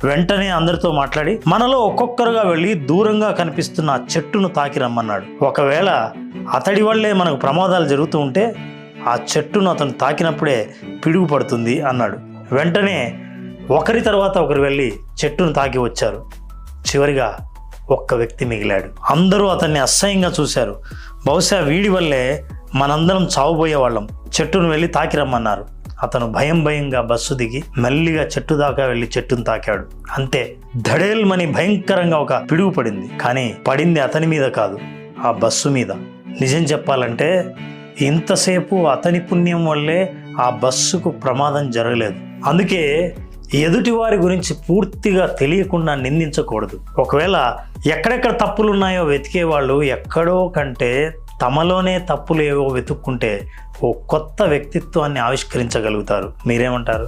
వెంటనే అందరితో మాట్లాడి మనలో ఒక్కొక్కరుగా వెళ్ళి దూరంగా కనిపిస్తున్న ఆ చెట్టును తాకి రమ్మన్నాడు. ఒకవేళ అతడి వల్లే మనకు ప్రమాదాలు జరుగుతూ ఉంటే ఆ చెట్టును అతను తాకినప్పుడే పిడుగు పడుతుంది అన్నాడు. వెంటనే ఒకరి తర్వాత ఒకరు వెళ్ళి చెట్టును తాకి వచ్చారు. చివరిగా ఒక్క వ్యక్తి మిగిలాడు. అందరూ అతన్ని అసహ్యంగా చూశారు. బహుశా వీడి వల్లే మనందరం చావుపోయే వాళ్ళం. చెట్టును వెళ్ళి తాకి రమ్మన్నారు. అతను భయంగా బస్సు దిగి మెల్లిగా చెట్టు దాకా వెళ్ళి చెట్టును తాకాడు. అంతే, ధడేల్మని భయంకరంగా ఒక పిడుగు పడింది. కానీ పడింది అతని మీద కాదు, ఆ బస్సు మీద. నిజం చెప్పాలంటే ఇంతసేపు అతని పుణ్యం వల్లే ఆ బస్సుకు ప్రమాదం జరగలేదు. అందుకే ఎదుటివారి గురించి పూర్తిగా తెలియకుండా నిందించకూడదు. ఒకవేళ ఎక్కడెక్కడ తప్పులున్నాయో వెతికే వాళ్ళు ఎక్కడో కంటే తమలోనే తప్పులు ఏవో వెతుక్కుంటే ఓ కొత్త వ్యక్తిత్వాన్ని ఆవిష్కరించగలుగుతారు. మీరేమంటారు?